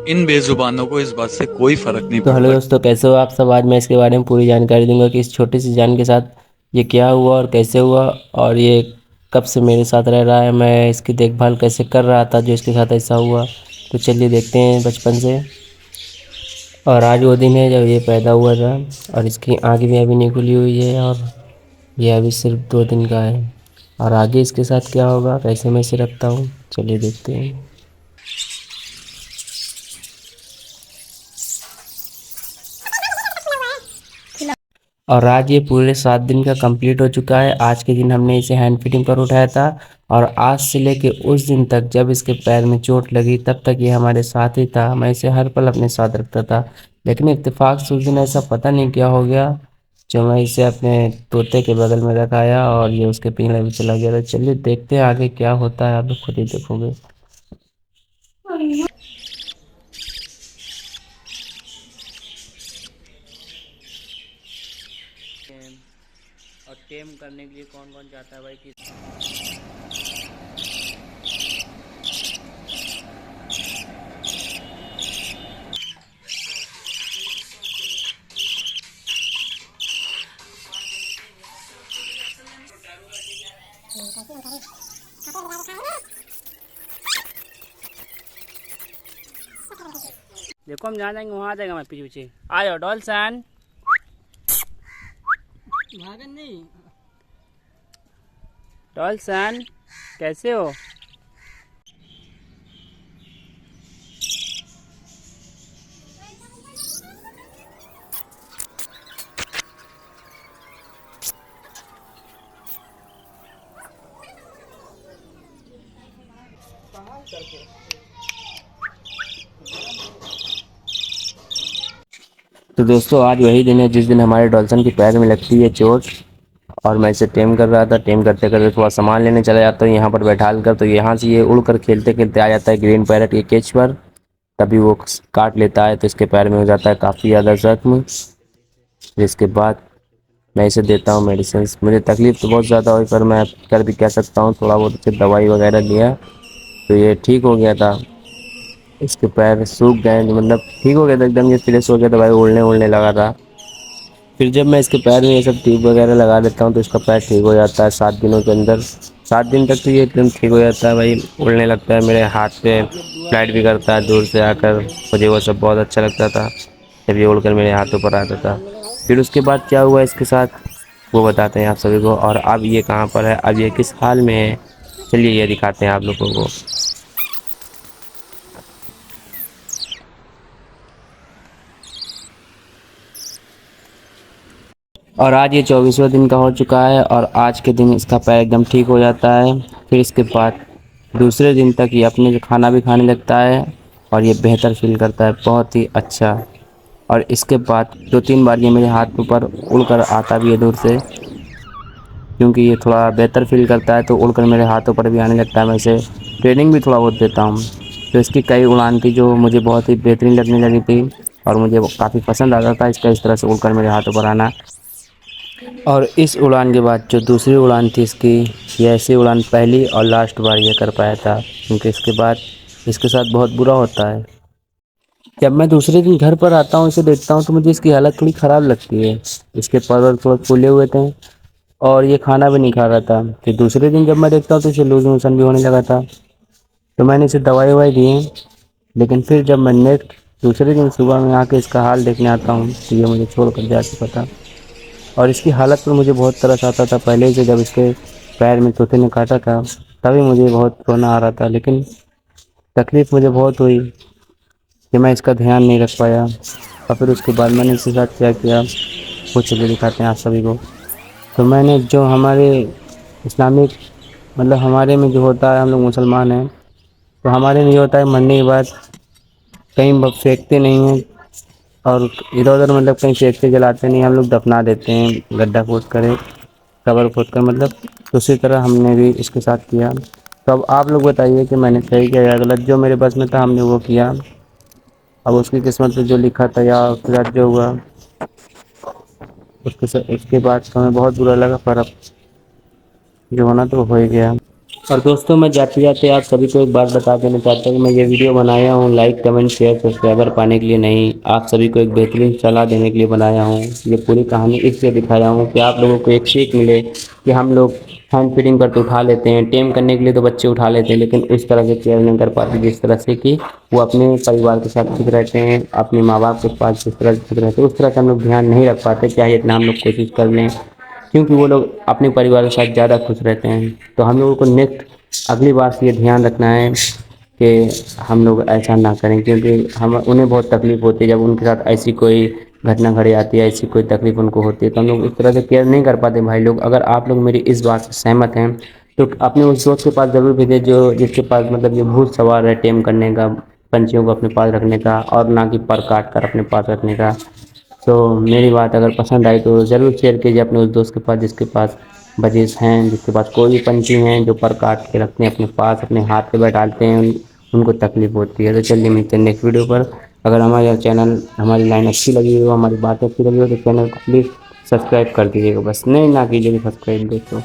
इन बेजुबानों को इस बात से कोई फर्क नहीं तो हेलो पड़ता। दोस्तों, कैसे हो आप सब। आज मैं इसके बारे में पूरी जानकारी दूंगा कि इस छोटी सी जान के साथ ये क्या हुआ और कैसे हुआ, और ये कब से मेरे साथ रह रहा है, मैं इसकी देखभाल कैसे कर रहा था जो इसके साथ ऐसा हुआ। तो चलिए देखते हैं बचपन से। और आज वो दिन है जब ये पैदा हुआ था, और इसकी आँख भी अभी नहीं खुली हुई है, और ये अभी सिर्फ 2 दिन का है। और आगे इसके साथ क्या होगा, कैसे मैं इसे रखता हूँ, चलिए देखते हैं। और आज ये पूरे 7 दिन का कंप्लीट हो चुका है। आज के दिन हमने इसे हैंड फीडिंग पर उठाया था, और आज से लेके उस दिन तक जब इसके पैर में चोट लगी तब तक ये हमारे साथ ही था। मैं इसे हर पल अपने साथ रखता था, लेकिन इत्तेफाक से उस दिन ऐसा पता नहीं क्या हो गया, जो मैं इसे अपने तोते के बगल में रखाया और ये उसके पिंजरे में चला गया। तो चलिए देखते हैं आगे क्या होता है, आप लोग खुद ही देखोगे। और टेम करने के लिए कौन कौन चाहता है भाई कि देखो हम जहाँ जाएंगे वहाँ आ जाएगा। मैं पीछे पीछे आ जाओ डॉल्सन। भागन नहीं। डॉल्सन कैसे हो। तो दोस्तों, आज वही दिन है जिस दिन हमारे डॉल्सन के पैर में लगती है चोट, और मैं इसे टेम कर रहा था। टेम करते करते थोड़ा सामान लेने चला जाता हूँ यहाँ पर बैठाल कर, तो यहाँ से ये उड़ कर खेलते खेलते आ जाता है ग्रीन पैरेट के केज पर। तभी वो काट लेता है, तो इसके पैर में हो जाता है काफ़ी ज़्यादा जख्म। जिसके बाद मैं इसे देता हूँ मेडिसिन। मुझे तकलीफ़ तो बहुत ज़्यादा हुई, पर मैं कर भी क्या सकता हूँ, थोड़ा बहुत इसे दवाई वगैरह दिया तो ये ठीक हो गया था। इसके पैर सूख गए, मतलब ठीक हो गया था एकदम, ये फ्रेश हो गया था भाई, उड़ने उड़ने लगा था। फिर जब मैं इसके पैर में ये सब टिप वगैरह लगा देता हूँ तो इसका पैर ठीक हो जाता है 7 दिनों के अंदर। 7 दिन तक तो ये एकदम ठीक हो जाता है भाई, उड़ने लगता है, मेरे हाथ पे फ्लाइट भी करता है दूर से आकर। मुझे वो सब बहुत अच्छा लगता था जब ये उड़कर मेरे हाथों पर आता था। फिर उसके बाद क्या हुआ इसके साथ वो बताते हैं आप सभी को, और अब ये कहाँ पर है, अब ये किस हाल में है, चलिए ये दिखाते हैं आप लोगों को। और आज ये 24वां दिन का हो चुका है, और आज के दिन इसका पैर एकदम ठीक हो जाता है। फिर इसके बाद दूसरे दिन तक ये अपने से खाना भी खाने लगता है, और ये बेहतर फील करता है, बहुत ही अच्छा। और इसके बाद 2-3 बार ये मेरे हाथ ऊपर उड़कर आता भी है दूर से, क्योंकि ये थोड़ा बेहतर फील करता है तो उड़कर मेरे हाथों पर भी आने लगता है। मैं इसे ट्रेनिंग भी थोड़ा बहुत देता हूँ। तो इसकी कई उड़ान थी जो मुझे बहुत ही बेहतरीन लगने लगी थी, और मुझे काफ़ी पसंद आता था इसका इस तरह से उड़कर मेरे हाथों पर आना। और इस उड़ान के बाद जो दूसरी उड़ान थी इसकी, ये ऐसी उड़ान पहली और लास्ट बार ये कर पाया था, क्योंकि इसके बाद इसके साथ बहुत बुरा होता है। जब मैं दूसरे दिन घर पर आता हूँ, इसे देखता हूँ, तो मुझे इसकी हालत थोड़ी ख़राब लगती है। इसके पर थोड़े फूले हुए थे, और ये खाना भी नहीं खा रहा था। फिर दूसरे दिन जब मैं देखता हूँ तो इसे लूज मोशन भी होने लगा था। तो मैंने इसे दवाई ववाई दी, लेकिन फिर जब मैं नेक्स्ट दूसरे दिन सुबह में आके इसका हाल देखने आता हूँ तो ये मुझे छोड़ कर जा चुका था। और इसकी हालत पर मुझे बहुत तरस आता था पहले से, जब इसके पैर में तोते ने काटा था तभी मुझे बहुत रोना आ रहा था, लेकिन तकलीफ़ मुझे बहुत हुई कि मैं इसका ध्यान नहीं रख पाया। और फिर उसके बाद मैंने इसके साथ क्या किया वो चलिए दिखाते हैं आप सभी को। तो मैंने जो हमारे इस्लामिक, मतलब हमारे में जो होता है, हम लोग मुसलमान हैं, तो हमारे में ये होता है मरने के बाद कहीं फेंकते नहीं हैं, और इधर उधर मतलब कहीं फेंक के जलाते नहीं, हम लोग दफना देते हैं गड्ढा खोद कर, कबर खोद कर मतलब। तो उसी तरह हमने भी इसके साथ किया। तो अब आप लोग बताइए कि मैंने सही किया या गलत। जो मेरे बस में था हमने वो किया, अब उसकी किस्मत में जो लिखा था या उसके साथ जो हुआ उसके बाद तो हमें बहुत बुरा लगा, पर अब जो होना तो हो ही गया। और दोस्तों मैं जाते जाते आप सभी को एक बात बता देना चाहता हूँ कि मैं ये वीडियो बनाया हूँ लाइक कमेंट शेयर सब्सक्राइबर पाने के लिए नहीं, आप सभी को एक बेहतरीन सलाह देने के लिए बनाया हूँ। ये पूरी कहानी इसलिए दिखाया हूँ कि आप लोगों को एक सीख मिले कि हम लोग हैंड फीडिंग पर तो उठा लेते हैं, टेम करने के लिए तो बच्चे उठा लेते हैं, लेकिन उस तरह से केयर नहीं कर पाते जिस तरह से कि वो अपने परिवार के साथ ठीक रहते हैं, अपने माँ बाप के पास जिस तरह से ठीक रहते हैं उस तरह से हम लोग ध्यान नहीं रख पाते, चाहे इतना हम लोग कोशिश कर लें, क्योंकि वो लोग अपने परिवार के साथ ज़्यादा खुश रहते हैं। तो हम लोगों को नेक्स्ट अगली बार से ये ध्यान रखना है कि हम लोग ऐसा ना करें, क्योंकि हम उन्हें बहुत तकलीफ़ होती है जब उनके साथ ऐसी कोई घटना घड़ी आती है, ऐसी कोई तकलीफ़ उनको होती है, तो हम लोग इस तरह से केयर नहीं कर पाते भाई लोग। अगर आप लोग मेरी इस बात से सहमत हैं तो अपने उस दोस्त के पास ज़रूर भेजें जो जिसके पास मतलब ये भूत सवार है टेम करने का, पंछियों को अपने पास रखने का, और ना कि पर काट कर अपने पास रखने का। तो मेरी बात अगर पसंद आई तो ज़रूर शेयर कीजिए अपने उस दोस्त के पास जिसके पास बजीज हैं, जिसके पास कोई भी पंछी हैं जो पर काट के रखते हैं अपने पास, अपने हाथ पे बैठाते हैं, उनको तकलीफ़ होती है। तो चलिए मिलते हैं नेक्स्ट वीडियो पर। अगर हमारा चैनल हमारी लाइन अच्छी लगी हो, हमारी बातें अच्छी लगी हो तो चैनल को प्लीज़ सब्सक्राइब कर दीजिएगा, बस नहीं ना कीजिएगा सब्सक्राइब दोस्तों।